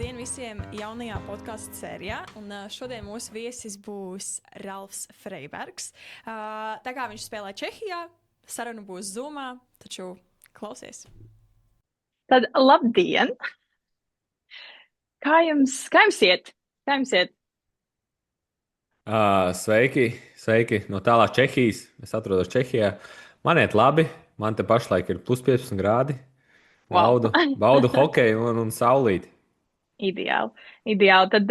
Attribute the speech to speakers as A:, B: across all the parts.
A: Labdien visiem jaunajā podkāstu sērijā. Un šodien mūsu viesis būs Ralfs Freibergs. Tā kā viņš spēlē Čehijā, saruna būs Zoomā, taču klausies.
B: Tad labdien! Kā jums iet?
C: Sveiki no tālās Čehijas. Es atrodos Čehijā. Man iet labi, man te pašlaik ir plus 15 grādi.
B: Wow.
C: Baudu hokeju un saulīti.
B: Ideāli. Tad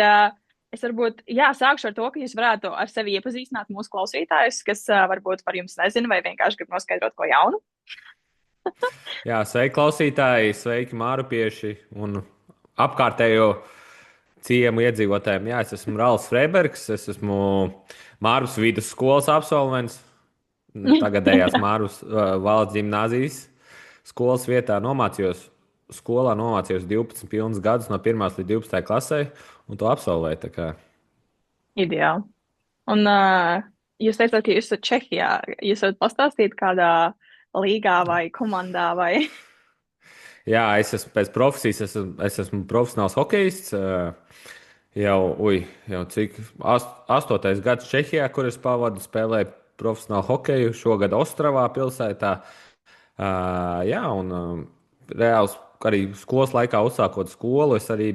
B: es varbūt sākšu ar to, ka jūs varētu ar sevi iepazīstināt mūsu klausītājus, kas varbūt par jums nezina vai vienkārši grib noskaidrot ko jaunu.
C: Jā, sveiki klausītāji, sveiki mārupieši un apkārtējo ciemu iedzīvotājiem. Jā, es esmu Ralfs Freibergs, es esmu Mārupas vidusskolas absolvents. Tagadējās Mārupas valsts ģimnāzijas skolas vietā nomācījos 12 pilnus gadus no 1. līdz 12. klasē un to absolvēju.
B: Ideāli. Un jūs teicāt, ka jūs esat Čehijā. Jūs varat pastāstīt kādā līgā vai komandā vai...
C: Jā, es esmu pēc profesijas, es esmu profesionāls hokejists. Jau cik 8. gads Čehijā, kur es pavadu, spēlēju profesionālu hokeju, šogad Ostravā pilsētā. Reāls arī skolas laikā uzsākot skolu, es arī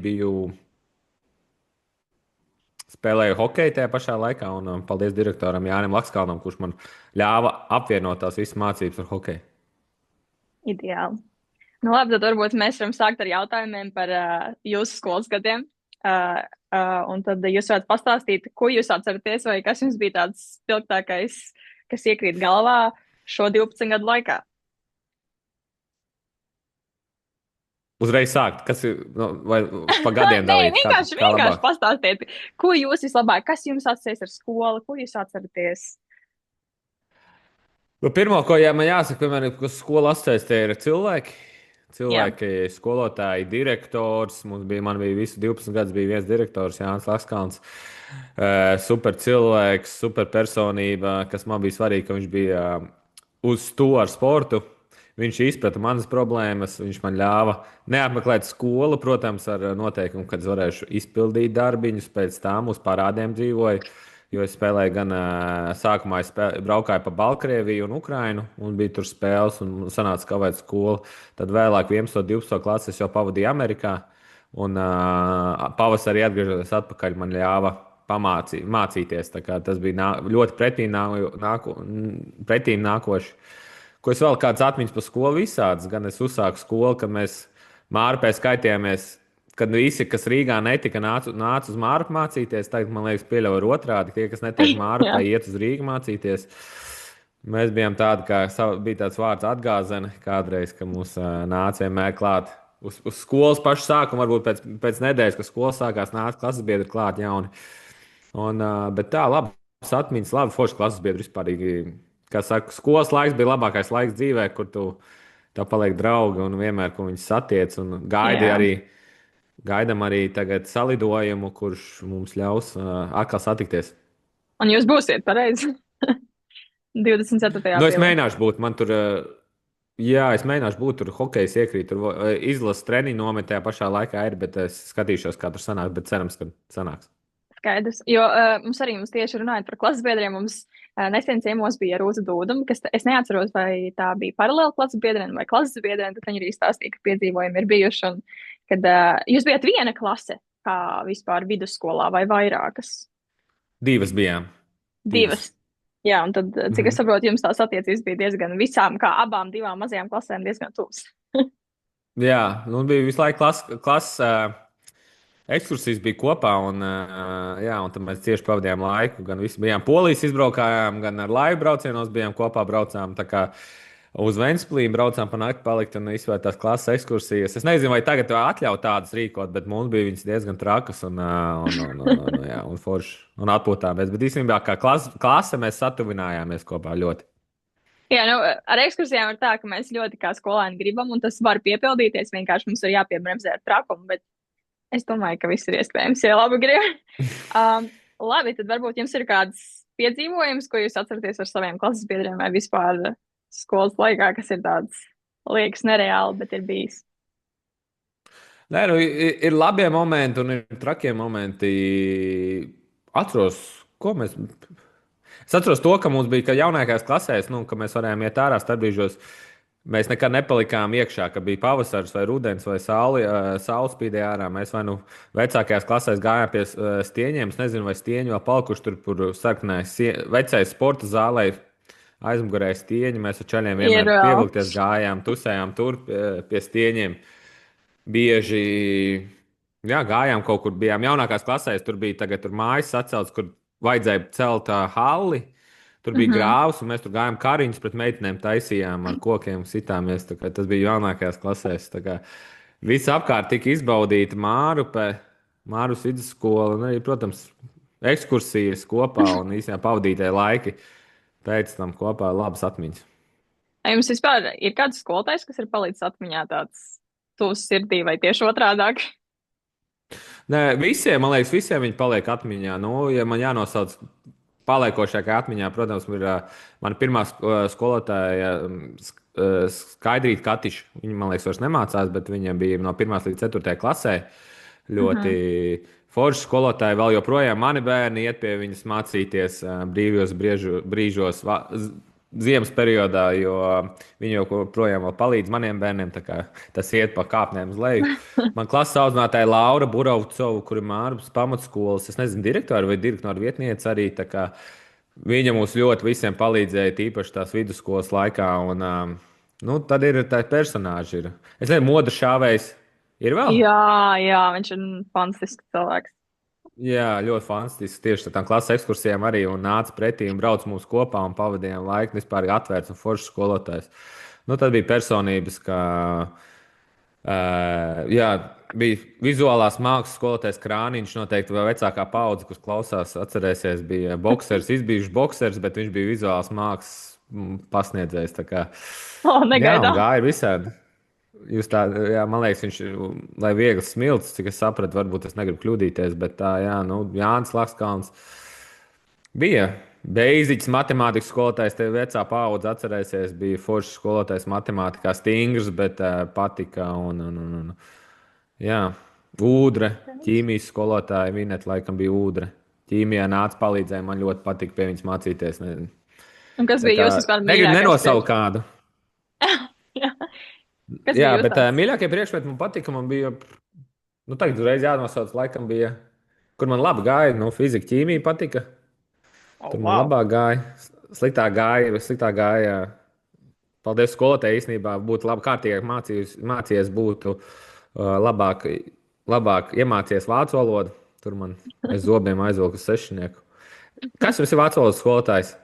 C: spēlēju hokeju tajā pašā laikā. Un paldies direktoram Jānim Lakskalnam, kurš man ļāva apvienot tās visas mācības ar hokeju.
B: Ideāli. Nu labi, tad varbūt mēs varam sākt ar jautājumiem par jūsu skolas gadiem. Un tad jūs varat pastāstīt, ko jūs atceraties vai kas jums bija tāds spilgtākais, kas iekrīt galvā šo 12 gadu laikā.
C: Uzreiz sākt, kas ir, vai pa gadiem dalīt?
B: Vienkārši pastāstiet, ko jūs vislabāk, kas jums atceries ar skolu, ko jūs atceraties?
C: Pirmā, ko man jāsaka, piemēram, kas skola atceries, tie ir cilvēki. Skolotāji, direktors. Man bija visu 12 gadus bija viens direktors, Jānis Lakskalns. Super cilvēks, super personība, kas man bija svarīgi, ka viņš bija uz to ar sportu. Viņš izprata manas problēmas, viņš man ļāva neapmeklēt skolu, protams, ar noteikumu, kad es varēšu izpildīt darbiņus, pēc tam uz parādiem dzīvoju. Jo es spēlēju gan sākumā, braukāju pa Baltkrieviju un Ukrainu, un bija tur spēles, un sanāca kavēt skolu. Tad vēlāk 11. un 12. klasi es jau pavadīju Amerikā, un pavasarī atgriežoties atpakaļ man ļāva mācīties. Tas bija ļoti pretīm nākoši. Ko es vēl kādas atmiņas par skolu visādas, gan es uzsāku skolu, kad mēs Mārupē skaitījāmies, kad visi, kas Rīgā netika, nāca uz Mārupu mācīties. Tagad, man liekas, pieļauj otrādi. Tie, kas netiek Mārupē, iet uz Rīgu mācīties. Mēs bijām tādi, kā bija tāds vārds atgāzene kādreiz, ka mūs nāca vienmēr klāt uz skolas pašu sākumu. Varbūt pēc nedēļas, kad skola sākās, nāca klases biedri klāt jauni. Bet tā, labas atmiņas, labi forši klases biedri vispārīgi. Kā saka, skolas laiks bija labākais laiks dzīvē, kur tev paliek draugi un vienmēr, ko viņi satiec. Un gaidām arī tagad salidojumu, kurš mums ļaus atkal satikties.
B: Un jūs būsiet pareizi 24.
C: Es mēģināšu būt. Es mēģināšu būt tur, hokejs iekrīt. Tur izlases treniņu nometē pašā laikā ir, bet es skatīšos, kā tur sanāks, bet cerams, ka sanāks.
B: Skaidrs, jo mums tieši runājot par klases biedriem, mums nesen ciemos bija Rūza Dūduma, kas es neatceros, vai tā bija paralēli klases biedriem vai klases biedriem, tad viņi arī stāstīja, ka piedzīvojumi ir bijuši. Un, kad jūs bijat viena klase, kā vispār vidusskolā vai vairākas?
C: Divas bijām.
B: Divas. Jā, un tad, cik es saprotu, jums tās attiecības bija diezgan visām, kā abām divām mazajām klasēm diezgan tūs.
C: Jā, bija visu laiku klases. Ekskursijas bija kopā, un tad mēs cieši pavadījām laiku. Gan visi bijām Polijas izbraukājām, gan ar laivu braucienos bijām kopā braucām. Tā kā uz Ventspilī braucām pa nakti palikt un izvērt tās klases ekskursijas. Es nezinu, vai tagad atļauj tādas rīkot, bet mums bija viņas diezgan trakas un forši un atpūtāmies. Bet īstenībā kā klase mēs satuvinājāmies kopā ļoti.
B: Jā, ar ekskursijām ir tā, ka mēs ļoti kā skolēni gribam, un tas var piepildīties. Vienkārši mums ir jāpiebremzē ar trakumu, bet es domāju, ka viss ir iespējams, ja labi grib. Labi, tad varbūt jums ir kāds piedzīvojums, ko jūs atceraties ar saviem klases biedriem vai vispār skolas laikā, kas ir tāds liekas nereāli, bet ir bijis.
C: Nē, nu, ir labie momenti un ir trakie momenti. Atceros, ko mēs. Es atceros to, ka mums bija, ka jaunākajās klasēs, nu, ka mēs varējām iet ārā starpbrīžos. Mēs nekad nepalikām iekšā, ka bija pavasaris vai rudens vai saule spīdēja ārā. Mēs vai nu vecākajās klasēs gājām pie stieņiem. Es nezinu, vai stieņi vēl palikuši tur, kur sarkanais vecais sporta zālē ir aizmugurēji stieņi. Mēs ar čaļiem
B: Ir
C: vienmēr
B: vēl.
C: pievilkties gājām, tusējām tur pie stieņiem. Bieži jā, gājām kaut kur, bijām jaunākās klasēs. Tur bija tagad, tur mājas sacelts, kur vajadzēja celt halli. Tur bija grāvs, un mēs tur gājām kariņus pret meitenēm, taisījām ar kokiem, sitāmies. Tas bija jaunākajās klasēs. Viss apkārt tika izbaudīta Mārupe, Māras vidusskola, un arī, protams, ekskursijas kopā un īstenībā pavadītie laiki pēc tam kopā labas atmiņas.
B: Vai jums vispār ir kāds skolotājs, kas ir palicis atmiņā tāds tūs sirdī vai tieši otrādāk?
C: Nē, visiem, man liekas, visiem viņi paliek atmiņā. Nu, ja man jānosauc paliekošākā atmiņā, protams, ir mana pirmā skolotāja Skaidrīta Katiša. Viņa, man liekas, vairs nemācās, bet viņa bija no 1. līdz 4. klasē. Ļoti forša skolotāja. Vēl joprojām mani bērni iet pie viņas mācīties brīvos brīžos, ziemas periodā, jo viņi joprojām palīdz maniem bērniem. Tas iet pa kāpnēm uz leju. Man klases audzinātāja Laura Burovcova, kur ir Māras pamatskolas, es nezinu, direktora vai direktora vietniece arī. Viņa mums ļoti visiem palīdzēja, tīpaši tās vidusskolas laikā. Un, nu, tad ir tā personāži. Es nezinu, Modra Šāvējs ir vēl?
B: Jā, viņš ir fantastisks cilvēks.
C: Jā, ļoti fantastiski. Tieši tādām klases ekskursijām arī nāca pretī un brauca mums kopā un pavadījām laiku. Vispār atvērts un foršs skolotājs. Nu, tad bija personības, kā jā, bija vizuālās mākslas skolotājs Krāniņš. Noteikti vēl vecākā paudze, kas klausās, atcerēsies, bija boksers, izbijušs boksers, bet viņš bija vizuālās mākslas pasniedzējs.
B: Negaidām.
C: Jā, gāja visādi. Jūs tā, jā, man liekas, viņš ir lai viegls smilts, cik es sapratu, varbūt es negribu kļūdīties, bet tā, jā, nu, Jānis Lakskalns bija beidziķis matemātikas skolotājs, te vecā paudze atcerēsies, bija foršs skolotājs matemātikā, stingrs, bet patika un jā, Ūdre, ķīmijas skolotāja, Vineta laikam bija Ūdre. Ķīmijā nāca palīdzēja, man ļoti patika pie viņas mācīties.
B: Un kas bija jūsu vispār mīļākais?
C: Negribu nenosaukt kādu.
B: Jā,
C: bet mīļākie priekšmeti man patika. Man bija, nu, tagad uzreiz jānosauc, laikam bija, kur man labi gāja. Nu, fizika, ķīmija patika. Tur man labāk gāja. Sliktāk gāja. Paldies skolotājai īstenībā. Būtu labi kārtīgāk mācījies, būtu labāk iemācījies vācu valodu. Tur man aiz zobiem aizvilku uz 6. Kas jums ir vācu valodas skolotājs?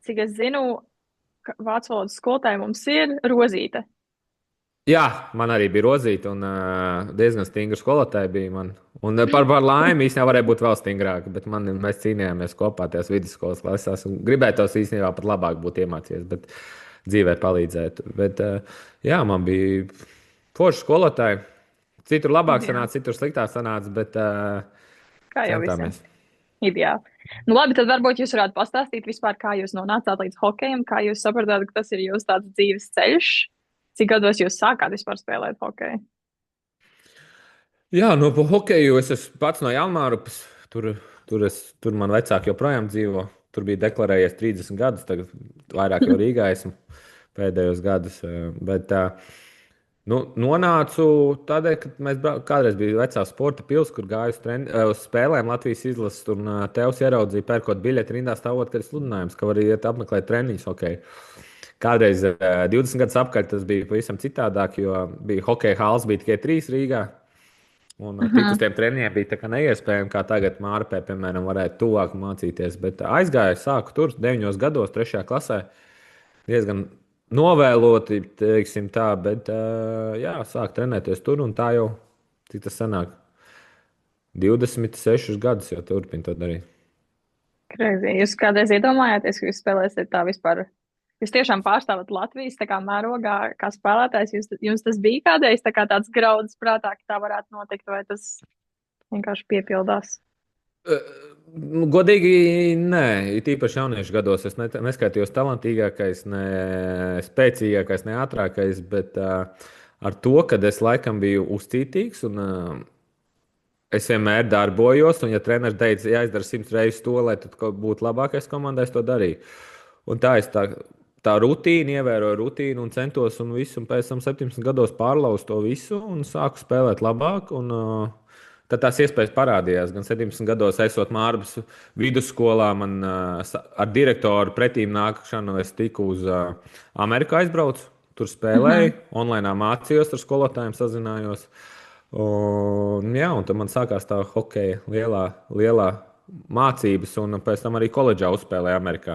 B: Cik es zinu, vācu valodas skolotāja mums ir Rozīte.
C: Jā, man arī bija Rozīte, un diezgan stingra skolotāja bija man. Un par laimi īstenībā varēja būt vēl stingrāka, bet mēs cīnījāmies kopā tajās vidusskolas klasēs. Gribētos īstenībā pat labāk būt iemācījies, bet dzīvē palīdzēt. Bet jā, man bija forša skolotāja. Citur labāk sanāca, citur sliktāk sanāca, bet
B: kā jau
C: centāmies.
B: Visiem. Ideāli. Nu, labi, tad varbūt jūs varētu pastāstīt vispār, kā jūs nonācāt līdz hokejam, kā jūs sapratāt, ka tas ir jūsu tāds dzīves ceļš. Cik gados jūs sākāt vispār spēlēt hokeju? Jā,
C: no hokeju es esmu pats no Jālmārupas. Tur man vecāki joprojām dzīvo. Tur bija deklarējies 30 gadus, tagad vairāk jau Rīgā esmu pēdējos gadus. Bet nonācu tādēļ, ka mēs kādreiz bija vecā sporta pils, kur gāju uz spēlēm Latvijas izlases. Tur tevs ieraudzīja, pērkot biļeti rindā stāvot, kad ir sludinājums, ka var iet apmeklēt treniņus hokeju. Kādreiz 20 gadus apkārt tas bija pavisam citādāk, jo bija hokeja hāls, bija tikai 3 Rīgā. Un tik uz tiem treniņiem bija tā kā neiespējami, kā tagad Mārpē, piemēram, varētu tuvāk mācīties. Bet aizgāju, sāku tur 9 gados, 3. klasē. Diezgan novēloti, teiksim tā, bet jā, sāku trenēties tur un tā jau, cik tas sanāk, 26 gadus jau turpinu to darīt.
B: Crazy. Jūs kādreiz iedomājāties, ka jūs spēlēsiet tā vispār? Jūs tiešām pārstāvat Latvijas tā kā mērogā, kā spēlētājs. Jums tas bija kādreiz tā kā tāds grauds prātā, ka tā varētu notikt, vai tas vienkārši piepildās?
C: Godīgi, nē. Tīpaši jauniešu gados es neskaitījos talantīgākais, ne spēcīgākais, ne ātrākais, bet ar to, ka es laikam biju uzcītīgs un es vienmēr darbojos. Un, ja treneris teica, jāizdara 100 reizes to, lai būtu labākais komandai, es to darīju. Un tā es tā rutīna, ievēroju rutīnu un centos un visu. Un pēc tam 17 gados pārlauzu to visu un sāku spēlēt labāk. Un, tad tās iespējas parādījās. Gan 17 gados, esot Mārbas vidusskolā, man ar direktoru pretīm nākšanu es tiku uz Ameriku aizbraucu. Tur spēlēju, online mācījos, ar skolotājiem sazinājos. Un tad man sākās tā hokeja lielā mācības, un pēc tam arī koledžā uzspēlēju Amerikā.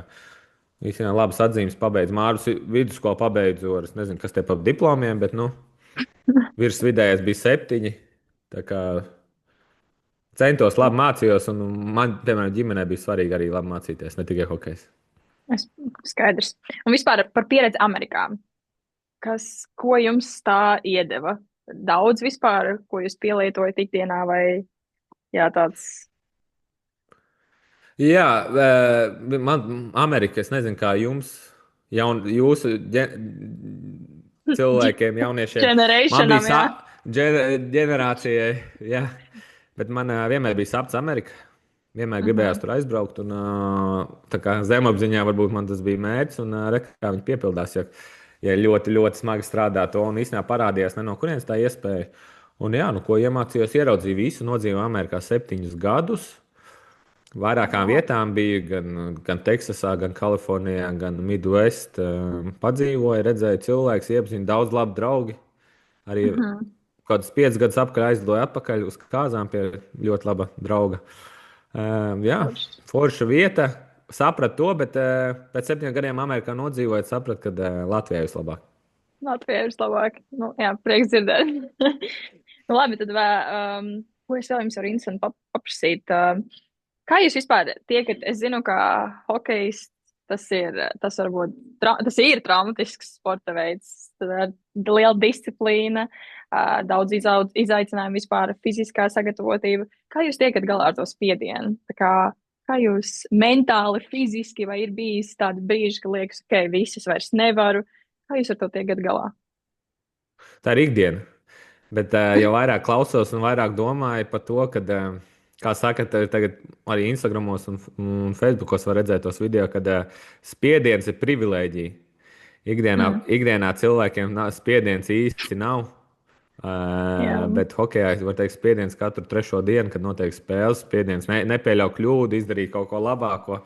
C: Īstenībā labas atzīmes pabeidzu. Mārbas vidusskolu pabeidzu ar, es nezinu, kas te par diplomiem, bet virs vidējais bija 7. Tā kā centos labi mācījos, un man, piemēram, ģimenē bija svarīgi arī labi mācīties, ne tikai hokejs.
B: Skaidrs. Un vispār par pieredzi Amerikā. Ko jums tā iedeva? Daudz vispār, ko jūs pielietojat ikdienā, vai tāds?
C: Jā, man Amerika, es nezinu, kā jums, jūsu cilvēkiem, jauniešiem. Ģenerācijai, jā. Bet man vienmēr bija sapnis Amerika. Vienmēr gribējās tur aizbraukt. Un, tā kā zemapziņā varbūt man tas bija mērķis, un kā viņi piepildās. Ja ļoti, ļoti smagi strādā to, un īstenībā parādījās, no kurienes tā iespēja. Un ko iemācījos, ieraudzīju visu, nodzīvoju Amerikā 7 gadus. Vairākām vietām bija gan Teksasā, gan Kalifornijā, gan Midwest. Padzīvoju, redzēju cilvēkus, iepazinu daudz labu draugu. Arī kaut kādus 5 gadus aizlidoju atpakaļ uz kāzām pie ļoti laba drauga. Forša vieta. Sapratu to, bet pēc 7 gadiem Amerikā nodzīvojot, sapratu, ka Latvijā ir vislabāk.
B: Latvijā ir vislabāk. Prieks dzirdēt. Labi, tad ko es vēl jums varu interesanti paprasīt? Kā jūs vispār tiekat? Es zinu, ka hokejs tas ir traumatisks sporta veids, liela disciplīna, daudz izaicinājumu vispār, fiziskā sagatavotība. Kā jūs tiekat galā ar to spiedienu? Kā jūs mentāli, fiziski, vai ir bijis tādi brīži, ka liekas, ok, visas vairs nevaru? Kā jūs ar to tiekat galā?
C: Tā ir ikdiena. Bet jau vairāk klausos un vairāk domāju par to, ka, kā saka, tagad arī Instagramos un Facebookos var redzēt tos video, kad spiediens ir privilēģija. Ikdienā cilvēkiem spiediens īsti nav. Bet hokejā var teikt, spiediens katru 3. dienu, kad notiek spēles. Spiediens nepieļauj kļūdu, izdarīt kaut ko labāko.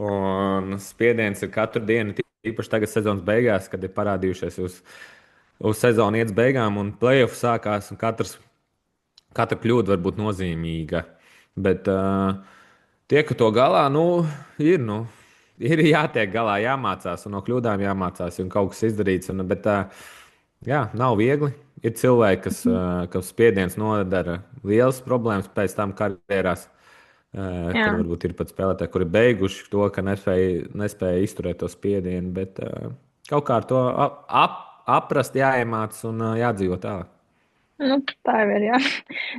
C: Un spiediens ir katru dienu, īpaši tagad sezonas beigās, kad ir parādījušies uz sezonu iet beigām un play-off sākās. Un katra kļūda var būt nozīmīga. Bet tiek to galā, ir jātiek galā, jāmācās un no kļūdām jāmācās un kaut kas izdarīts. Bet nav viegli. Ir cilvēki, kas spiediens nodara lielas problēmas pēc tam karjerās. Kad varbūt ir pat spēlētāji, kuri beiguši to, ka nespēja izturēt to spiedienu. Bet kaut kā ar to aprast, jāiemācās un jādzīvot tālāk.
B: Tā jau ir. Jā.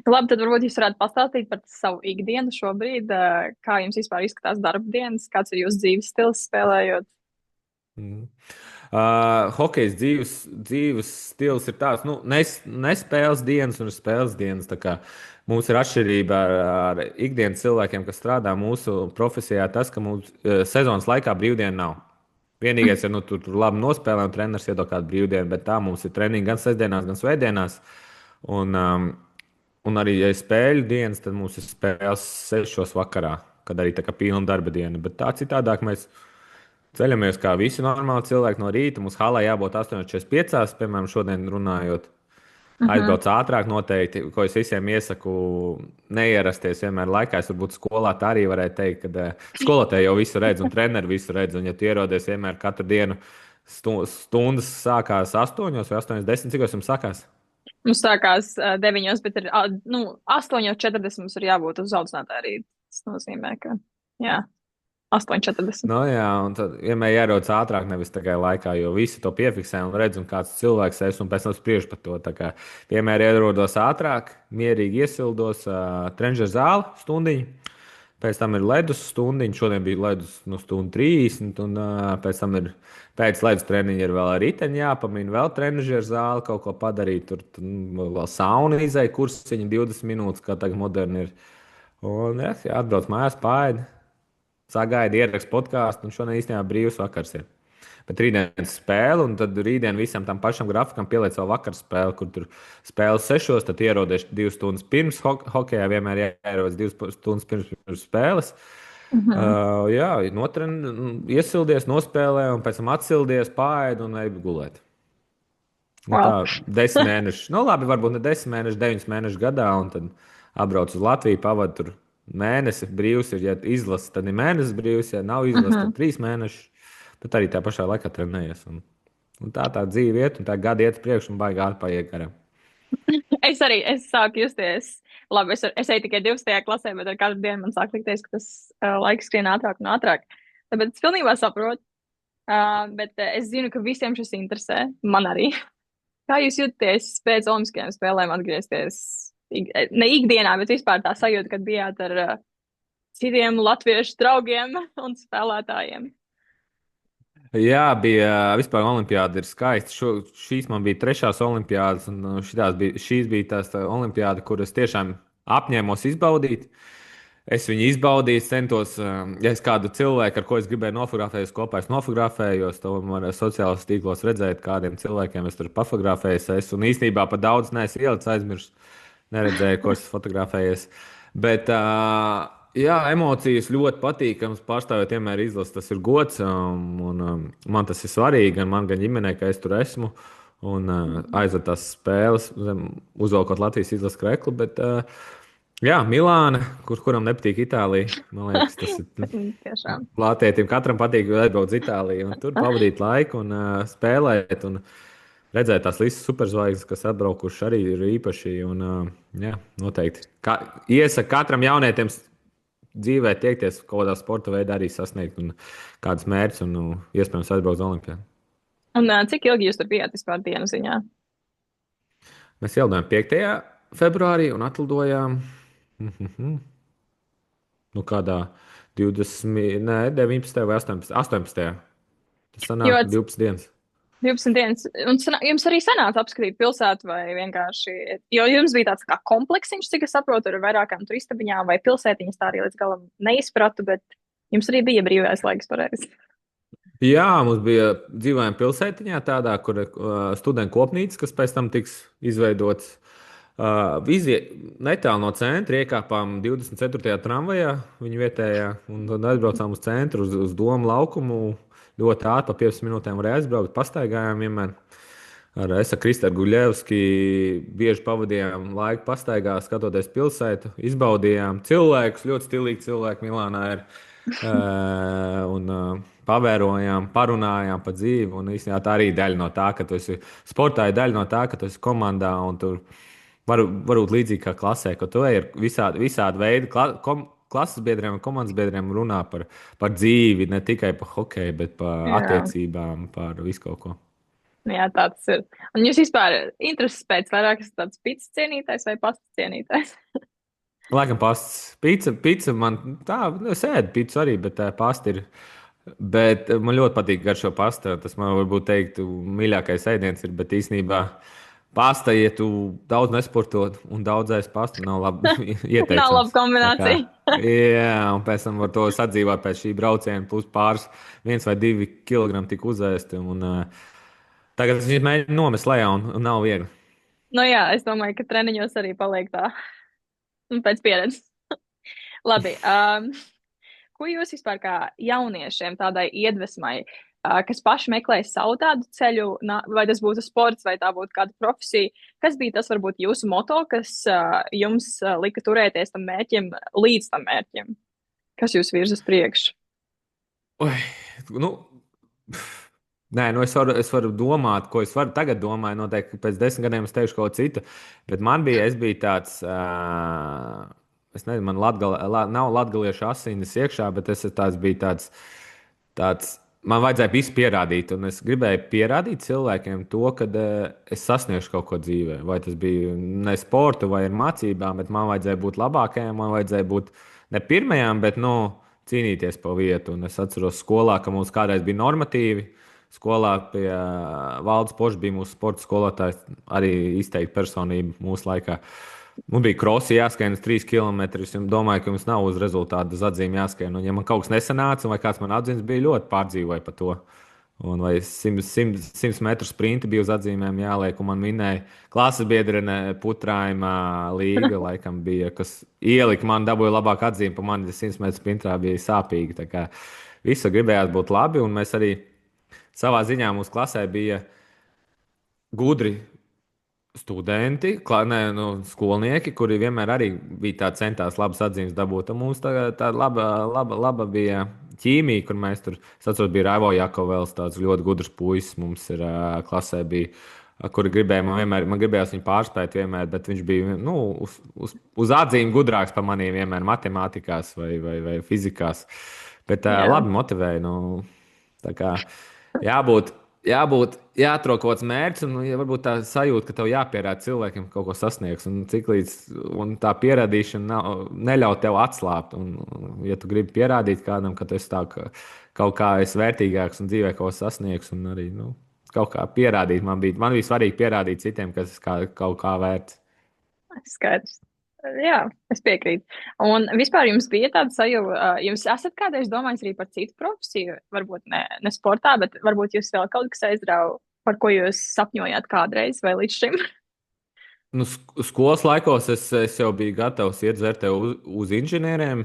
B: Labi, tad varbūt jūs varētu pastāstīt par savu ikdienu šobrīd. Kā jums vispār izskatās darba dienas? Kāds ir jūsu dzīves stils spēlējot?
C: Hokejs dzīves stils ir tāds, nespēles dienas un spēles dienas. Mums ir atšķirība ar ikdienas cilvēkiem, kas strādā mūsu profesijā, tas, ka mums sezonas laikā brīvdiena nav. Vienīgais ir, tur labi nospēlē un treneris iedod kādu brīvdienu, bet tā mums ir treniņi gan sestdienās, gan svētdienās. Un arī, ja ir spēļu dienas, tad mums ir spēles 6 vakarā, kad arī tā kā pilna darba diena. Bet tā citādāk mēs ceļamies kā visi normāli cilvēki no rīta. Mums halā jābūt 8:45, piemēram, šodien runājot. Aizbrauc ātrāk noteikti, ko es visiem iesaku neierasties vienmēr laikā. Es varbūt skolā tā arī varēju teikt, ka skolotāji jau visu redz un treneri visu redz. Un ja tu ierodies vienmēr katru dienu, stundas sākās 8 vai 8:10, cik jums sākās?
B: Mums sākās 9, bet 8:40 mums ir jābūt uz audzinātāja rīta. Tas nozīmē, ka 8:40.
C: Un tad vienmēr jāierodas ātrāk, nevis tikai laikā, jo visi to piefiksē un redz, un kāds cilvēks es un pēc tam spriež par to. Vienmēr ierodos ātrāk, mierīgi iesildos, trenižera zāle stundiņu. Pēc tam ir ledus stundiņa, šodien bija ledus stunda 30, un pēc tam ir pēc ledus treniņa ir vēl riteņi jāpamina, vēl trenižera zāle kaut ko padarīt, tur vēl sauna izēja kursiņa 20 minūtes, kā tagad moderni ir. Un jā, atbrauc mājās, pāri, sagaida ierakstu podkāstu, un šodien īstenībā brīvs vakars ir. Bet rītdienas spēle, un tad rītdien visam tam pašam grafikam pieliec vēl vakar spēli, kur tur spēles 6, tad ierodies 2 stundas pirms hokeja, vienmēr jāierodas 2 stundas pirms spēles. Jā, iesildies, nospēlē, un pēc tam atsildies, pāri un ej gulēt. Nu, tā 10 mēneši, nu labi, varbūt ne 10 mēneši, 9 mēneši gadā, un tad atbrauc uz Latviju, pavadu tur mēnesi brīvs, ir, ja izlasa, tad ir mēnesis brīvs, ja nav izlasa, tad 3 mēneši. Bet arī tā pašā laikā trenējies. Un tā dzīve iet, un tā gada iet uz priekšu, un baigā paiet garām.
B: Es sāku justies, labi, es eju tikai 12. klasē, bet ar katru dienu man sāk likties, ka tas laiks skrien ātrāk un ātrāk. Tāpēc es pilnībā saprotu, bet es zinu, ka visiem šis interesē, man arī. Kā jūs jūtaties pēc Olimpiskajām spēlēm atgriezties? Ne ikdienā, bet vispār tā sajūta, kad bijāt ar citiem latviešu draugiem un spēlētājiem.
C: Jā, bija vispār olimpiāda ir skaista. Šīs man bija 3. olimpiādas, un šīs bija tās olimpiāda, kuras tiešām apņēmos izbaudīt. Es viņu izbaudīju, centos, ja es kādu cilvēku, ar ko es gribēju nofotografēties kopā, es nofotografējos, to man sociālajos tīklos redzēt, kādiem cilvēkiem es tur pafotografējos. Un īstenībā pat daudz neesmu ielicis aizmirst, neredzēju, ko es fotografējies. Bet jā, emocijas ļoti patīkamas, pārstāvot vienmēr izlases, tas ir gods, un man tas ir svarīgi, gan man, gan ģimenei, ka es tur esmu, un aizved tās spēles, uzvalkot Latvijas izlases kreklu, bet jā, Milāna, kuram nepatīk Itālija, man liekas, tas ir Latvijam, katram patīk aizbraukt uz Itāliju, un tur pavadīt laiku un spēlēt, un redzēt tās visas superzvaigznes, kas atbraukuši arī ir īpaši, un jā, noteikti. Iesaku katram jaunietim dzīvē tiekties kaut kādā sporta veidā arī sasniegt un kādus mērķus un iespējams aizbraukt uz Olimpiādu.
B: Un cik ilgi jūs tur bijāt vispār dienu ziņā?
C: Mēs ielidojām 5. februārī un atlidojām kādā 19. vai 18. Tas sanāk 12 dienas.
B: 12 dienas. Un jums arī sanāca apskatīt pilsētu vai vienkārši, jo jums bija tāds kā kompleksiņš, cik es saprotu, ar vairākām tur istabiņām vai pilsētiņas, tā arī līdz galam neizpratu, bet jums arī bija brīvais laiks pareizi.
C: Jā, mums bija dzīvojām pilsētiņā tādā, kur studentu kopnīca, kas pēc tam tiks izveidots. Netālu no centra iekāpām 24. tramvajā, viņa vietējā, un tad aizbraucām uz centru, uz Domu laukumu. Ļoti ātri, pa 15 minūtēm varēja aizbraukt, pastaigājām vienmēr. Es ar Kristēru Guļevski bieži pavadījām laiku pastaigā, skatoties pilsētu, izbaudījām cilvēkus, ļoti stilīgi cilvēki Milānā ir. Un pavērojām, parunājām par dzīvi. Un īstenībā tā arī daļa no tā, ka tu esi sportā, ir daļa no tā, ka tu esi komandā un tur varbūt līdzīgi kā klasē, ka tu ej ar visādi veidi klases biedriem un komandas biedriem runā par dzīvi, ne tikai par hokeju, bet par attiecībām, par visu kaut ko.
B: Jā, tā tas ir. Un jūs vispār intereses pēc vairāk esat tāds pīcis cienītājs vai pastas cienītājs?
C: Laikam pastas. Pīca man tā, es ēdu pīcu arī, bet pasta ir. Bet man ļoti patīk garšo pasta. Tas man varbūt teiktu mīļākais ēdiens ir, bet īstenībā pasta, ja tu daudz nesportot un daudz ēst pastu, nav labi ieteikums.
B: Nav laba kombinācija.
C: Jā, un pēc tam var to sadzīvot pēc šī brauciena, plus pāris 1 vai 2 kilogrami tik uzēsti. Tagad es mēģinu nomest lejā un nav viegli.
B: Nu jā, es domāju, ka treniņos arī paliek tā pēc pieredzes. Labi, ko jūs vispār kā jauniešiem tādai iedvesmai, kas paši meklē savu tādu ceļu, vai tas būtu sports, vai tā būtu kāda profesija. Kas bija tas, varbūt, jūsu moto, kas jums lika turēties tam mērķim, līdz tam mērķim? Kas jūs virza uz priekšu?
C: Es varu domāt, ko es varu tagad domāt. Noteikti pēc 10 gadiem es teikšu kaut ko citu. Bet es biju tāds, es nezinu, man nav latgaliešu asinis iekšā, bet es biju tāds. Man vajadzēja visu pierādīt, un es gribēju pierādīt cilvēkiem to, ka es sasniegšu kaut ko dzīvē. Vai tas bija ne sporta vai ar mācībām, bet man vajadzēja būt labākajam, man vajadzēja būt ne pirmajām, bet cīnīties pa vietu. Un es atceros skolā, ka mums kādreiz bija normatīvi. Skolā pie Valdes Poša bija mūsu sporta skolotājs, arī izteikti personība mūsu laikā. Mums bija krosi jāskrien uz 3 km. Es domāju, ka jums nav uz rezultātu atzīme jāskrien. Un, ja man kaut kas nesanāca, vai kāds man atzīmes bija, ļoti pārdzīvoja par to. Un vai 100 metru sprinta bija uz atzīmēm jāliek, un man minēja klases biedrene Putrājumā Līga, laikam bija, kas ielika man, dabūja labāku atzīmi par mani, 100 metru sprintā bija sāpīgi. Tā kā visu gribējās būt labi, un mēs arī savā ziņā mūsu klasē bija gudri studenti, skolnieki, kuri vienmēr arī bija tādi centās labas atzīmes dabūt. Un mums tā laba bija ķīmija, kur mēs tur, atceros, bija Raivo Jakovels, tāds ļoti gudrs puisis mums ir klasē bija, kuri gribēja man gribējās viņu pārspēt vienmēr, bet viņš bija uz atzīmi gudrāks par maniem vienmēr matemātikās vai fizikās. Bet labi motivēja. Tā kā jāatrod kaut kāds mērķis, un varbūt tā sajūta, ka tev jāpierāda cilvēkiem kaut ko sasniegs. Un tā pierādīšana neļauj tev atslābt. Un, ja tu gribi pierādīt kādam, ka tu esi kaut kā vērtīgāks un dzīvē kaut ko sasniegs, un arī kaut kā pierādīt, man bija svarīgi pierādīt citiem, kas kaut kā vērts.
B: Skaidrs. Jā, es piekrītu. Un vispār jums bija tāda sajūta, jūs esat kādreiz domājis arī par citu profesiju, varbūt ne sportā, bet varbūt jūs vēl kaut kas aizrāva, par ko jūs sapņojāt kādreiz vai līdz šim?
C: Skolas laikos es jau biju gatavs iet vērtē uz inženieriem,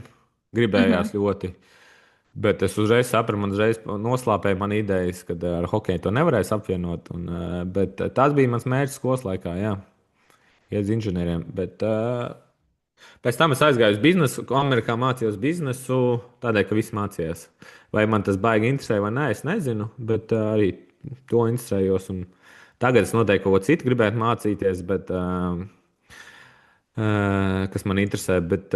C: gribējās ļoti. Bet es uzreiz sapratu, man uzreiz noslāpēja man idejas, ka ar hokeju to nevarēs apvienot. Bet tas bija mans mērķis skolas laikā, jā. Iet uz inženieriem. Bet pēc tam es aizgāju uz biznesu, Amerikā mācījos biznesu, tādēļ, ka visi mācījās. Vai man tas baigi interesē vai nē, es nezinu, bet arī to interesējos. Un tagad es noteikti kaut ko citu gribētu mācīties, bet, kas man interesē. Bet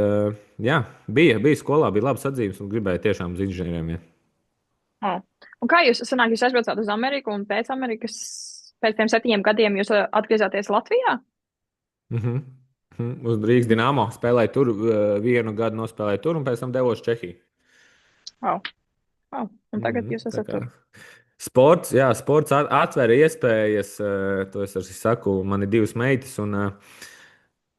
C: jā, bija skolā, bija labas atzīmes un gribēju tiešām uz inženieriem.
B: Ja. Un kā jūs aizbraucāt uz Ameriku un pēc Amerikas, pēc tiem 7 gadiem jūs atgriezāties Latvijā?
C: Uz Rīgas Dinamo spēlēju tur, 1 gadu nospēlēju tur un pēc tam devos Čehiju.
B: Wow. Un tagad jūs esat tur.
C: Sports atver iespējas, to es arī saku, man ir 2 meitas un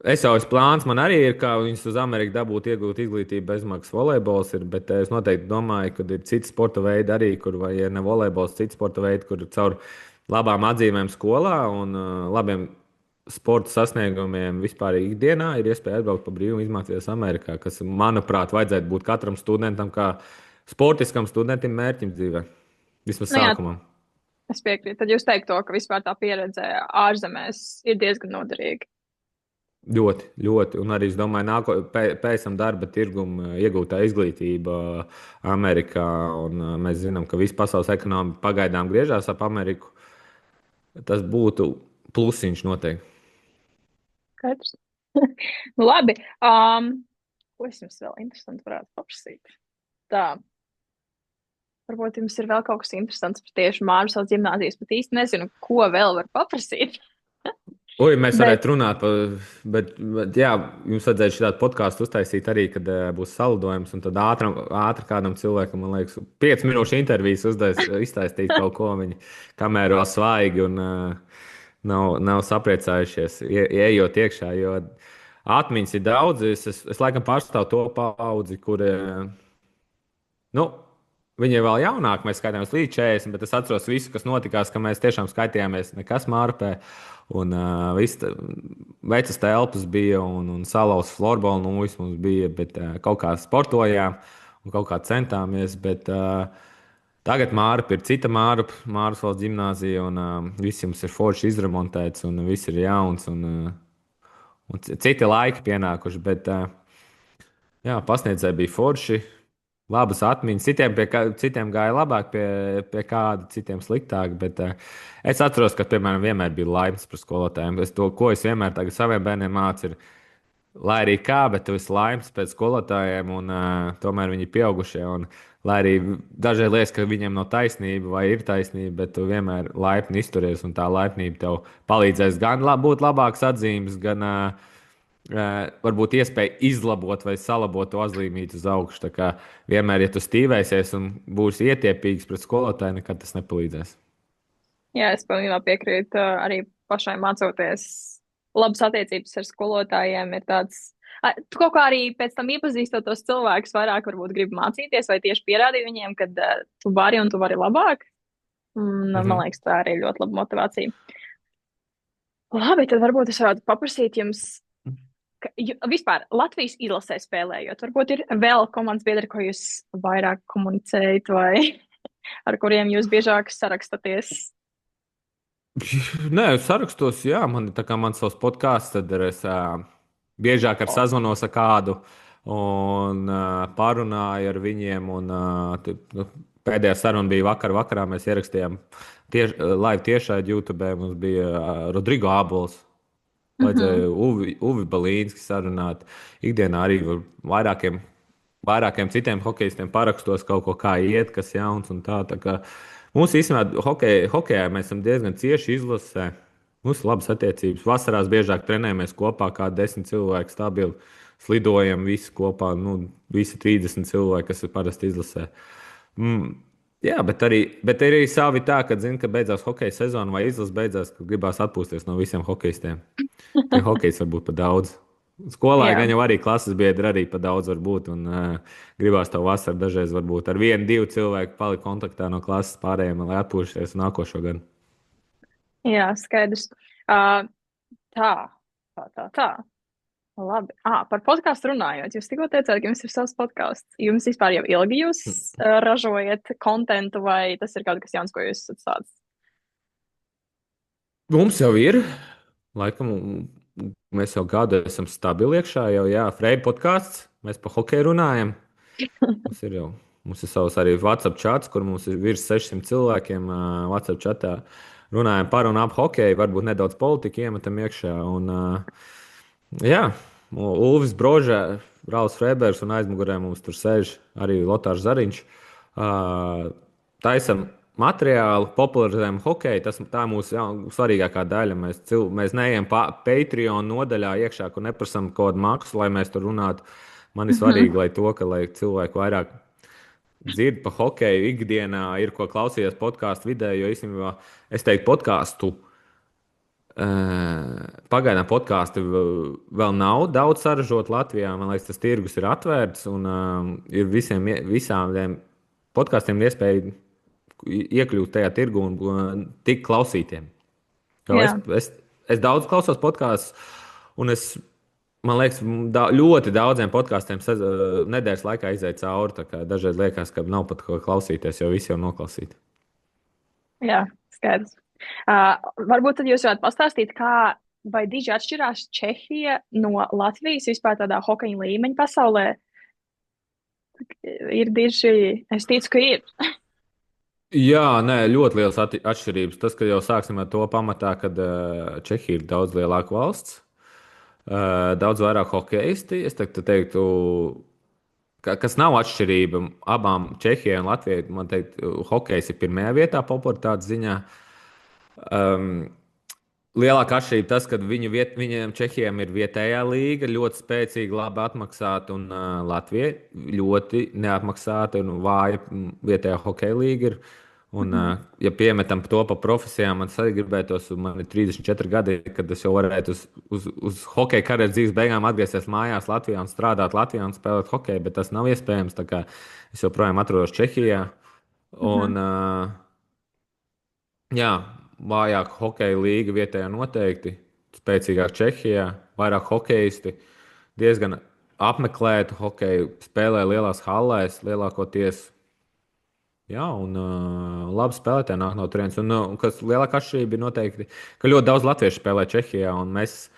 C: es jau plāns man arī ir, kā viņas uz Ameriku dabūt, iegūt izglītību bezmaksas volejbols ir, bet es noteikti domāju, ka ir citi sporta veidi arī, kur vai ja ne volejbols, citi sporta veidi, kur caur labām atzīmēm skolā un labiem sporta sasniegumiem vispār ikdienā ir iespēja atbraukt pa brīvu un izmācīties Amerikā, kas, manuprāt, vajadzētu būt katram studentam, kā sportiskam studentam mērķim dzīvē. Vismaz sākumā.
B: Es piekrītu. Tad jūs teikt to, ka vispār tā pieredze ārzemēs ir diezgan noderīga.
C: Ļoti, ļoti. Un arī, es domāju, pēc tam darba tirguma iegūtā izglītība Amerikā, un mēs zinām, ka visa pasaules ekonomika pagaidām griežās ap Ameriku. Tas būtu plusiņš noteikti.
B: Skaidrs. Labi. Ko es jums vēl interesanti varētu paprasīt? Tā. Varbūt jums ir vēl kaut kas interesants par tieši Mārsalas ģimnāzijas, bet īsti nezinu, ko vēl var paprasīt.
C: Mēs varētu runāt par, bet jā, jums vajadzēja šādu podkāstu uztaisīt arī, kad būs salidojums, un tad ātri kādam cilvēkam, man liekas, 5 minūšu intervijas iztaistīt kaut ko, viņi kamēro svaigi un nav sapriecājušies, ejot iekšā, jo atmiņas ir daudz. Es laikam pārstāvu to paudzi, kur, viņi ir vēl jaunāki, mēs skaitījāmies līdz 40, bet es atceros visu, kas notikās, ka mēs tiešām skaitījāmies nekas Mārpē, un vecas telpas bija, un salauzts florbola nūjas mums bija, bet kaut kā sportojām un kaut kā centāmies, bet tagad Mārpa ir cita Mārpa, Mārsalas ģimnāzija, un viss jums ir forši izremontēts, un viss ir jauns, un citi laiki pienākuši, bet jā, pasniedzēji bija forši, labas atmiņas, citiem gāja labāk, pie kāda, citiem sliktāk, bet es atceros, ka, piemēram, vienmēr bija laimes par skolotājiem. Ko es vienmēr tagad saviem bērniem mācu, ir, lai arī kā, bet tu esi laimes pēc skolotājiem, un tomēr viņi ir pieaugušie, un lai arī dažreiz liekas, ka viņiem nav taisnība vai ir taisnība, bet tu vienmēr laipni izturies, un tā laipnība tev palīdzēs gan būt labāks atzīmes, gan varbūt iespēja izlabot vai salabot to atzīmīti uz augšu. Tā kā vienmēr, ja tu stīvēsies un būsi ietiepīgs pret skolotāju, nekad tas nepalīdzēs.
B: Jā, es pilnībā piekrītu. Arī pašai mācoties, labas attiecības ar skolotājiem ir tāds. Tu kaut kā arī pēc tam iepazīstot tos cilvēkus, vairāk varbūt gribi mācīties, vai tieši pierādīt viņiem, ka tu vari un tu vari labāk. Man liekas, tā arī ir ļoti laba motivācija. Labi, tad varbūt es varētu paprasīt jums, vispār Latvijas izlasē spēlējot, varbūt ir vēl komandas biedri, ko jūs vairāk komunicējat vai ar kuriem jūs biežāk sarakstaties?
C: Nē, sarakstos, jā, man ir tā kā mans savs podkāsts, tad es biežāk sazvanos ar kādu un parunāju ar viņiem. Pēdējā saruna bija vakarā, mēs ierakstījām live tiešā YouTube. Mums bija Rodrigo Abols, vajadzēja Uvi Balīnski sarunāt. Ikdienā arī vairākiem citiem hokeistiem parakstos kaut ko, kā iet, kas jauns un tā. Tā kā mums īstenībā hokejā mēs esam diezgan cieši izlasē. Mums ir labas attiecības. Vasarās biežāk trenējamies kopā, kā 10 cilvēki stabili. Slidojam visi kopā, visi 30 cilvēki, kas ir parasti izlasē. Jā, bet arī savi tā, ka zina, ka beidzās hokeja sezona vai izlase beidzās, ka gribās atpūsties no visiem hokeistiem. Ja hokejs var būt par daudz. Skolā gan jau arī klases biedri arī par daudz var būt. Gribās tev vasaru dažreiz varbūt ar 1-2 cilvēku palikt kontaktā no klases pārējiem, lai atpūšties nākošo gadu.
B: Jā, skaidrs. Tā. Labi. Par podkāstu runājot, jūs tikko teicāt, ka jums ir savs podkāsts. Jums vispār jau ilgi jūs ražojat kontentu, vai tas ir kaut kas jauns, ko jūs esat sācis?
C: Mums jau ir. Laikam, mēs jau gadu esam stabili iekšā. Freida podkāsts. Mēs par hokeju runājam. Mums ir savs arī WhatsApp chats, kur mums ir virs 600 cilvēkiem WhatsApp chatā. Runājam par un ap hokeju, varbūt nedaudz politiku iemetam iekšā. Ulvis Brožā, Rauls Freibergs un aizmugurē mums tur sēž arī Lotārs Zariņš. Taisam materiālu, popularizējam hokeju. Tā ir mūsu svarīgākā daļa. Mēs neejam Patreon nodaļā iekšā, kur neprasam kaut kādu maksu, lai mēs tur runātu. Man ir svarīgi, lai cilvēki vairāk dzird par hokeju ikdienā, ir ko klausīties podkāstu vidē, jo īstenībā es teiktu podkāstu. Pagaidām podkāstu vēl nav daudz saražot Latvijā. Man liekas, tas tirgus ir atvērts un ir visām podkāstiem iespēja iekļūt tajā tirgu un tikt klausītiem. Es daudz klausos podkāstus un man liekas, ļoti daudziem podkāstiem nedēļas laikā iziet cauri. Dažreiz liekas, ka nav pat ko klausīties, jo visi jau noklausīti.
B: Jā, skaidrs. Varbūt tad jūs varētu pastāstīt, vai diži atšķirās Čehija no Latvijas vispār tādā hokeja līmeņa pasaulē? Ir diži, es ticu, ka ir.
C: Jā, ļoti liels atšķirības. Tas, ka jau sāksim ar to pamatā, ka Čehija ir daudz lielāka valsts, daudz vairāk hokeisti. Es teiktu, kas nav atšķirība abām Čehijai un Latvijai. Man teikt, hokejs ir pirmajā vietā popularitātes ziņā. Lielākā atšķirība tas, ka viņiem Čehijam ir vietējā līga, ļoti spēcīga, labi atmaksāta, un Latvija ļoti neapmaksāta un vāja vietējā hokeja līga. Ja piemetam to pa profesijām, man arī gribētos, man ir 34 gadi, kad es jau varētu uz hokeja karjeras dzīves beigām atgriezties mājās Latvijā un strādāt Latvijā un spēlēt hokeju, bet tas nav iespējams. Es joprojām atrodos Čehijā. Vājāk hokeja līga vietējā noteikti, spēcīgāk Čehijā, vairāk hokeisti, diezgan apmeklētu hokeju, spēlē lielās hallēs, lielākoties. Labi spēlētāji nāk no turienes. Kas lielākā atšķirība ir noteikti, ka ļoti daudz latviešu spēlē Čehijā, un mēs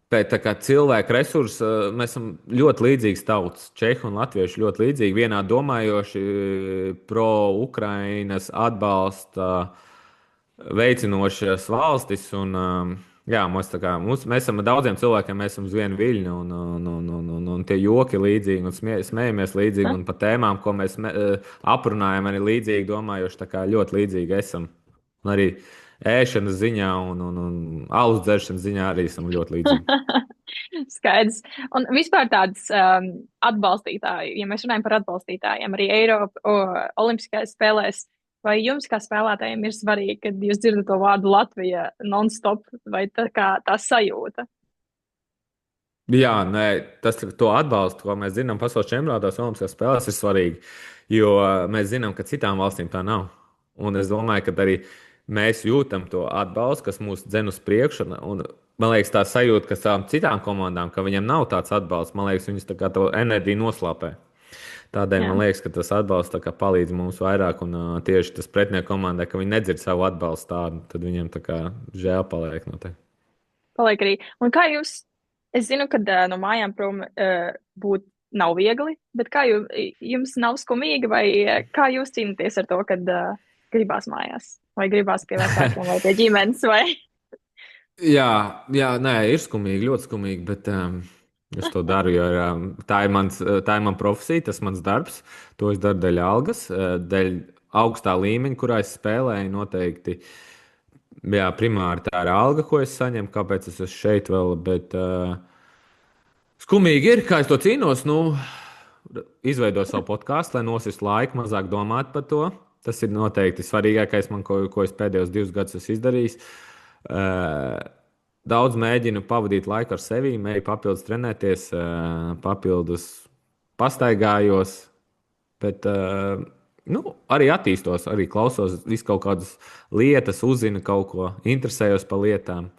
C: pēc cilvēku resursu mēs esam ļoti līdzīgas tautas. Čehi un latvieši ļoti līdzīgi, vienā domājoši, pro-Ukrainas atbalsta veicinošas valstis. Mēs esam daudziem cilvēkiem, mēs esam uz vienu viļņu, un tie joki līdzīgi, un smējamies līdzīgi, un par tēmām, ko mēs aprunājam, arī līdzīgi domājoši, ļoti līdzīgi esam. Un arī ēšanas ziņā un alus dzeršanas ziņā arī esam ļoti līdzīgi.
B: Skaidrs. Un vispār tāds atbalstītāji, ja mēs runājam par atbalstītājiem, arī Eiropa Olimpiskajās spēlēs, vai jums kā spēlētājiem ir svarīgi, kad jūs dzirdat to vārdu Latvija non-stop, vai tā sajūta?
C: Jā, nē, to atbalstu, ko mēs zinām pasaules čempionātos, Olimpiskajās spēlēs, ir svarīgi. Jo mēs zinām, ka citām valstīm tā nav. Un es domāju, ka arī mēs jūtam to atbalstu, kas mūs dzen uz priekšu. Un, man liekas, tā sajūta, ka tām citām komandām, ka viņiem nav tāds atbalsts, man liekas, viņas tā kā to enerģiju noslāpē. Tādēļ man liekas, ka tas atbalsts palīdz mums vairāk. Un tieši tas pretinieku komandai, ka viņi nedzird savu atbalstu tādu, tad viņiem tā kā žēl paliek no te.
B: Paliek arī. Un kā jūs, es zinu, ka no mājām prom būt nav viegli, bet kā jums nav skumīgi, vai kā jūs cīnāties ar to, kad gribās mājās? Vai gribās pie vecākiem vai pie ģimenes? Vai?
C: Jā, nē, ir skumīgi, ļoti skumīgi, bet es to daru, jo tā ir mana profesija, tas ir mans darbs. To es daru dēļ algas, dēļ augstā līmeņa, kurā es spēlēju. Noteikti, jā, primāri tā ir alga, ko es saņemu, kāpēc es esmu šeit vēl. Bet skumīgi ir, kā es to cīnos. Izveidoju savu podkāstu, lai nosistu laiku, mazāk domāt par to. Tas ir noteikti svarīgākais, ko es pēdējos 2 gadus esmu izdarījis. Daudz mēģinu pavadīt laiku ar sevi, mēģinu papildus trenēties, papildus pastaigājos, bet arī attīstos, arī klausos visu kaut kādas lietas, uzzinu kaut ko, interesējos par lietām,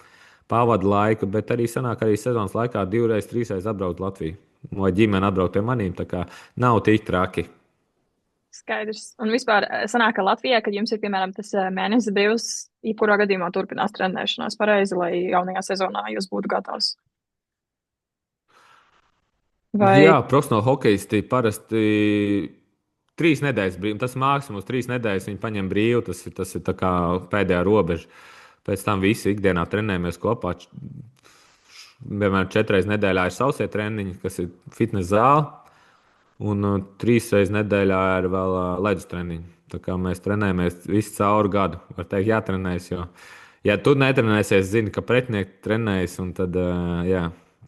C: pavadu laiku, bet arī sanāk arī sezonas laikā 2-3 reizes atbraukt Latviju. Vai ģimene atbraukt pie manīm, tā kā nav tik traki.
B: Skaidrs. Un vispār sanāk, ka Latvijā, kad jums ir, piemēram, tas mēnesis brīvs, jebkurā gadījumā turpinās trenēšanās pareizi, lai jaunajā sezonā jūs būtu gatavs. Vai...
C: Jā, profesionāli hokeisti parasti 3 nedēļas brīvi. Tas maksimums 3 nedēļas viņi paņem brīvu, tas ir tā kā pēdējā robeža. Pēc tam visi ikdienā trenējamies kopā. Piemēram, 4 reizes nedēļā ir sausie treniņi, kas ir fitnes zāle. Un 3 reizes nedēļā ir vēl ledus treniņi. Tā kā mēs trenējamies visu cauri gadu. Var teikt, jātrenējas. Jo, ja tu netrenēsies, zini, ka pretinieki trenējas, un tad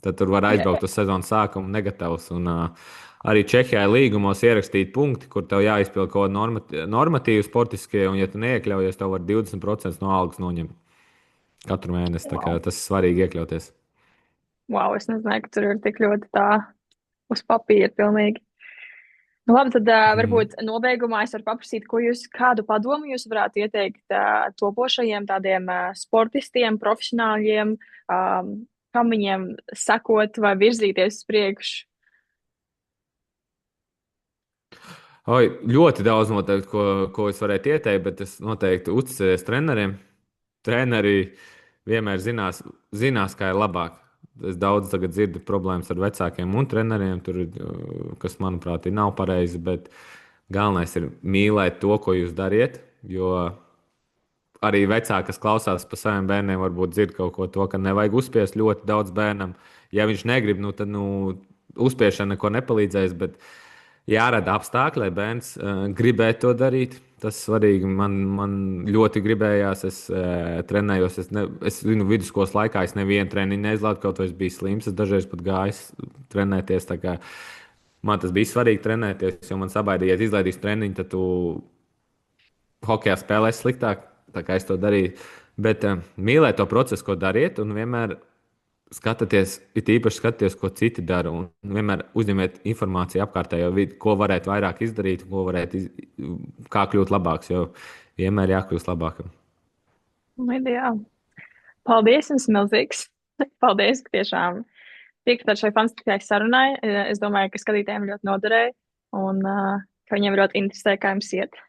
C: tur var aizbraukt uz sezonas sākumu negatavs. Un arī Čehijā ir līgumos ierakstīt punkti, kur tev jāizpild kaut kādi normatīvi sportiskie, un ja tu neiekļaujies, tev var 20% no algas noņemt katru mēnesi. Tā kā tas ir svarīgi iekļauties.
B: Wow, es nezināju, ka tur ir tik ļoti tā uz papīra pilnīgi. Nu, labi, tad varbūt nobeigumā es varu paprasīt, kādu padomu jūs varētu ieteikt topošajiem tādiem sportistiem, profesionāļiem, kam viņiem sekot vai virzīties uz priekšu?
C: Ļoti daudz noteikti, ko es varētu ieteikt, bet es noteikti uzticējos treneriem. Treneri vienmēr zinās, kā ir labāk. Es daudz tagad dzirdu problēmas ar vecākiem un treneriem, kas, manuprāt, nav pareizi. Bet galvenais ir mīlēt to, ko jūs dariet. Jo arī vecāki, kas klausās par saviem bērniem, varbūt dzird kaut ko to, ka nevajag uzspiest ļoti daudz bērnam. Ja viņš negrib, tad uzspiešana neko nepalīdzēs. Bet jārada apstākļi, lai bērns gribētu to darīt. Tas ir svarīgi. Man ļoti gribējās, es trenējos. Es zinu, vidusskolas laikā es nevienu treniņu neizlaidu, kaut vai es biju slims. Es dažreiz pat gāju trenēties. Man tas bija svarīgi trenēties, jo man sabaidīja, ja izlaidīs treniņu, tad tu hokejā spēlēsi sliktāk. Tā kā es to darīju. Bet mīlēt to procesu, ko dariet, un vienmēr skatieties, it īpaši skatieties, ko citi dara. Un vienmēr uzņemiet informāciju apkārtējo vidi, ko varētu vairāk izdarīt, kā kļūt labāks. Jo vienmēr jākļūst labākam.
B: Ideāli. Paldies jums milzīgs. Paldies, ka tiešām piekrītat šai fantastiskajai sarunai. Es domāju, ka skatītājiem ļoti noderēja un ka viņiem ļoti interesē, kā jums iet.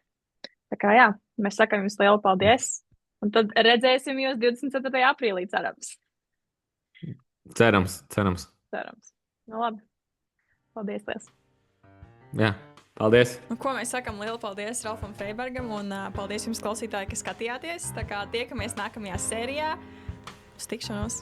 B: Tā kā jā, mēs sakām jums lielu paldies. Un tad redzēsim jūs 24. aprīlī, cerams.
C: Cerams.
B: Nu, labi. Paldies, liels.
C: Jā, paldies.
A: Ko mēs sakām? Lielu paldies Ralfam Freibergam un paldies jums, klausītāji, ka skatījāties. Tā kā tiekamies nākamajā sērijā. Uz tikšanos!